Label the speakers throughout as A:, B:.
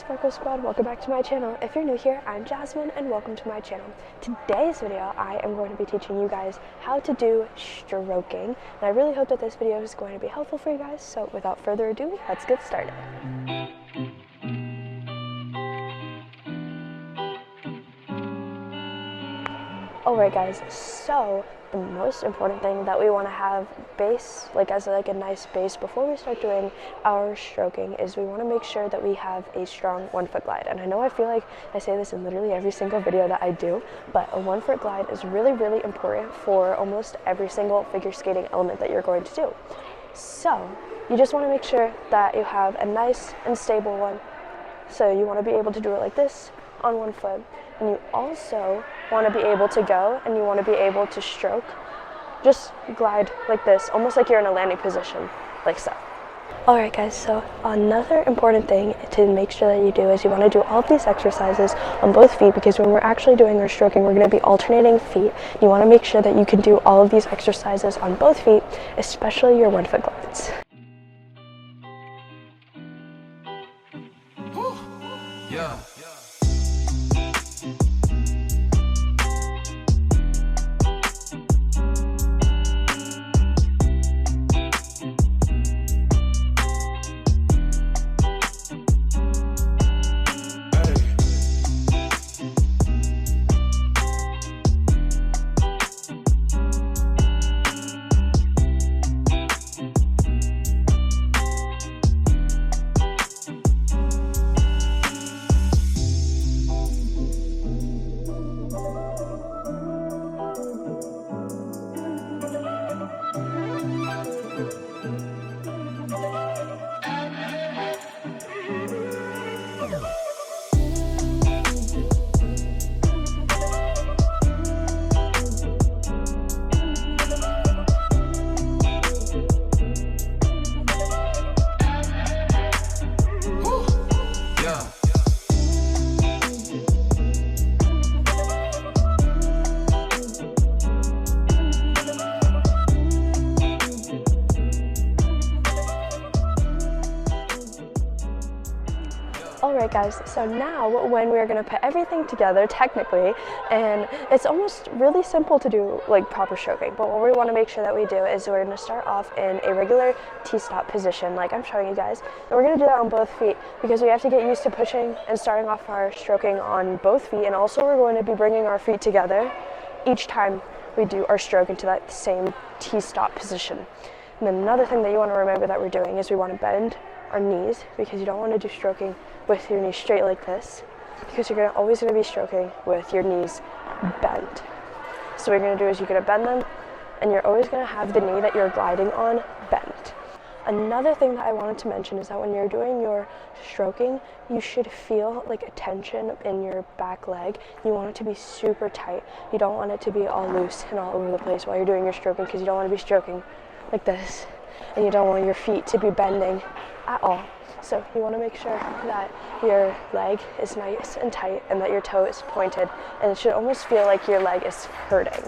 A: Sparkle Squad, welcome back to my channel. If you're new here, I'm Jasmine and welcome to my channel. Today's video, I am going to be teaching you guys how to do stroking. And I really hope that this video is going to be helpful for you guys. So without further ado, let's get started. Alright guys, so the most important thing that we want to have as a nice base before we start doing our stroking is we want to make sure that we have a strong 1 foot glide. And I know I feel like I say this in literally every single video that I do, but a 1 foot glide is really, really important for almost every single figure skating element that you're going to do. So you just want to make sure that you have a nice and stable one. So you want to be able to do it like this on 1 foot. And you also want to be able to go and you want to be able to stroke. Just glide like this, almost like you're in a landing position, like so. Alright guys, so another important thing to make sure that you do is you want to do all of these exercises on both feet, because when we're actually doing our stroking, we're going to be alternating feet. You want to make sure that you can do all of these exercises on both feet, especially your 1 foot glides.
B: Yeah.
A: Alright guys, so now when we're going to put everything together technically, and it's almost really simple to do like proper stroking, but what we want to make sure that we do is we're going to start off in a regular T-stop position like I'm showing you guys, and we're going to do that on both feet because we have to get used to pushing and starting off our stroking on both feet, and also we're going to be bringing our feet together each time we do our stroke into that same T-stop position. And then another thing that you want to remember that we're doing is we want to bend our knees, because you don't want to do stroking with your knees straight like this, because you're always going to be stroking with your knees bent. So what you're going to do is you're going to bend them, and you're always going to have the knee that you're gliding on bent. Another thing that I wanted to mention is that when you're doing your stroking, you should feel like a tension in your back leg. You want it to be super tight. You don't want it to be all loose and all over the place while you're doing your stroking, because you don't want to be stroking like this, and you don't want your feet to be bending at all. So you want to make sure that your leg is nice and tight and that your toe is pointed, and it should almost feel like your leg is hurting.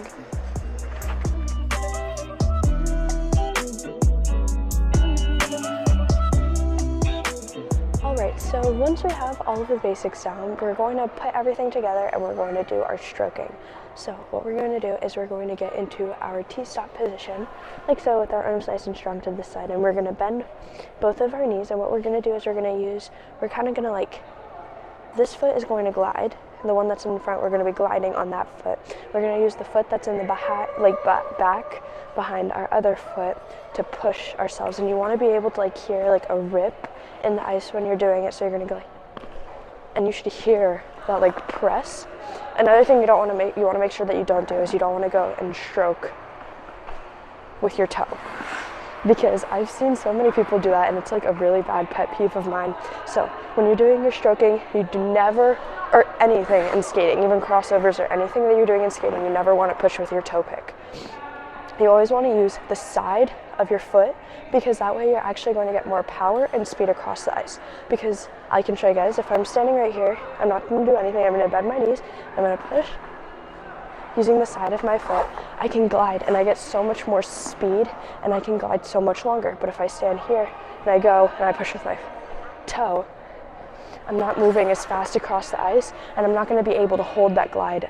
A: Alright, so once we have all of the basics down, we're going to put everything together and we're going to do our stroking. So what we're going to do is we're going to get into our T-stop position, like so, with our arms nice and strong to the side, and we're going to bend both of our knees, and what we're going to do is we're kind of going to this foot is going to glide, and the one that's in front, we're going to be gliding on that foot. We're going to use the foot that's in the back behind our other foot to push ourselves, and you want to be able to hear a rip in the ice when you're doing it, so you're going to go and you should hear that press. Another thing you want to make sure that you don't do is you don't want to go and stroke with your toe, because I've seen so many people do that, and it's a really bad pet peeve of mine. So when you're doing your stroking, you do never, or anything in skating, even crossovers or anything that you're doing in skating, you never want to push with your toe pick. You always want to use the side of your foot, because that way you're actually going to get more power and speed across the ice. Because I can show you guys, if I'm standing right here, I'm not going to do anything. I'm going to bend my knees, I'm going to push, using the side of my foot, I can glide and I get so much more speed and I can glide so much longer. But if I stand here and I go and I push with my toe, I'm not moving as fast across the ice, and I'm not going to be able to hold that glide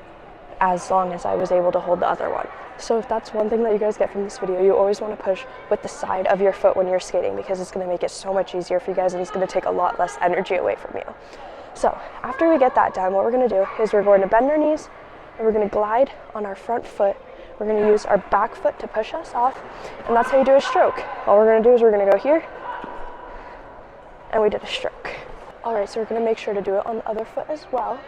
A: as long as I was able to hold the other one. So if that's one thing that you guys get from this video, you always want to push with the side of your foot when you're skating, because it's going to make it so much easier for you guys, and it's going to take a lot less energy away from you. So after we get that done, what we're going to do is we're going to bend our knees, and we're going to glide on our front foot. We're going to use our back foot to push us off, and that's how you do a stroke. All we're going to do is we're going to go here, and we did a stroke. All right, so we're going to make sure to do it on the other foot as well.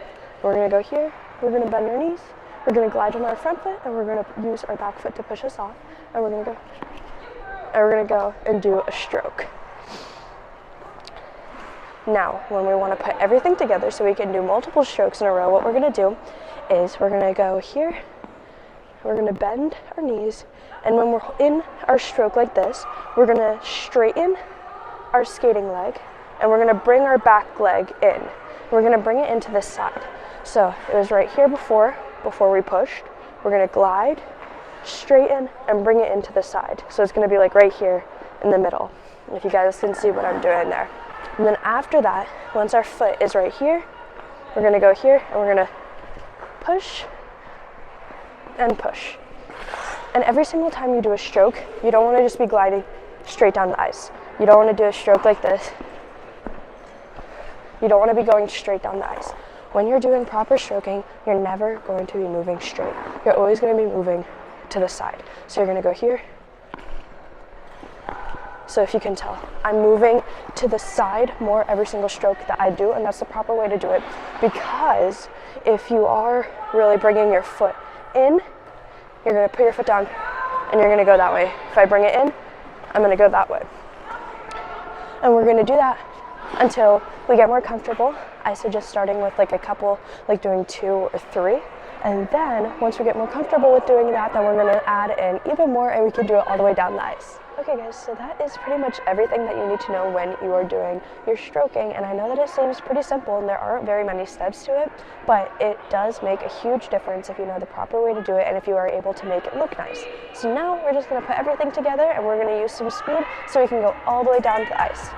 A: We're going to go here, we're going to bend our knees, we're going to glide on our front foot, and we're going to use our back foot to push us off, and we're going to go and do a stroke. Now, when we want to put everything together so we can do multiple strokes in a row, what we're going to do is we're going to go here, we're going to bend our knees, and when we're in our stroke like this, we're going to straighten our skating leg, and we're going to bring our back leg in. We're going to bring it into this side. So it was right here before we pushed. We're going to glide, straighten, and bring it into the side. So it's going to be like right here in the middle, if you guys can see what I'm doing there. And then after that, once our foot is right here, we're going to go here, and we're going to push and push. And every single time you do a stroke, you don't want to just be gliding straight down the ice. You don't want to do a stroke like this. You don't want to be going straight down the ice. When you're doing proper stroking, you're never going to be moving straight. You're always going to be moving to the side. So you're going to go here. So if you can tell, I'm moving to the side more every single stroke that I do, and that's the proper way to do it, because if you are really bringing your foot in, you're going to put your foot down and you're going to go that way. If I bring it in, I'm going to go that way. And we're going to do that until we get more comfortable. I suggest starting with like a couple, like doing 2 or 3. And then once we get more comfortable with doing that, then we're going to add in even more, and we can do it all the way down the ice. Okay guys, so that is pretty much everything that you need to know when you are doing your stroking, and I know that it seems pretty simple and there aren't very many steps to it, but it does make a huge difference if you know the proper way to do it and if you are able to make it look nice. So now we're just going to put everything together, and we're going to use some speed so we can go all the way down to the ice.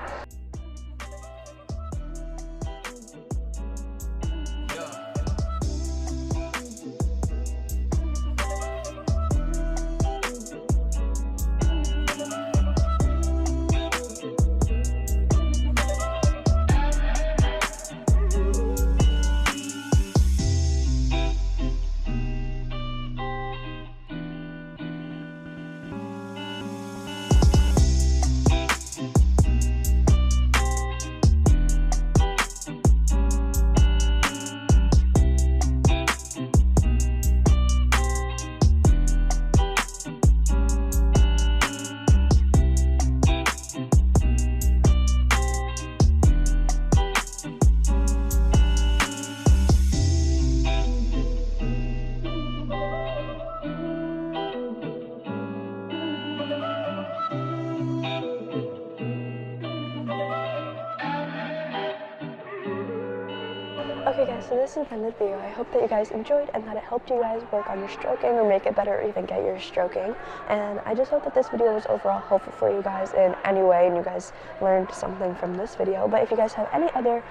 A: Okay guys, so this has been the video. I hope that you guys enjoyed and that it helped you guys work on your stroking or make it better, or even get your stroking. And I just hope that this video was overall helpful for you guys in any way and you guys learned something from this video. But if you guys have any other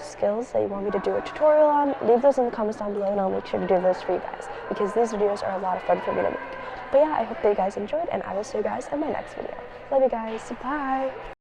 A: skills that you want me to do a tutorial on, leave those in the comments down below and I'll make sure to do those for you guys, because these videos are a lot of fun for me to make. But yeah, I hope that you guys enjoyed, and I will see you guys in my next video. Love you guys. Bye.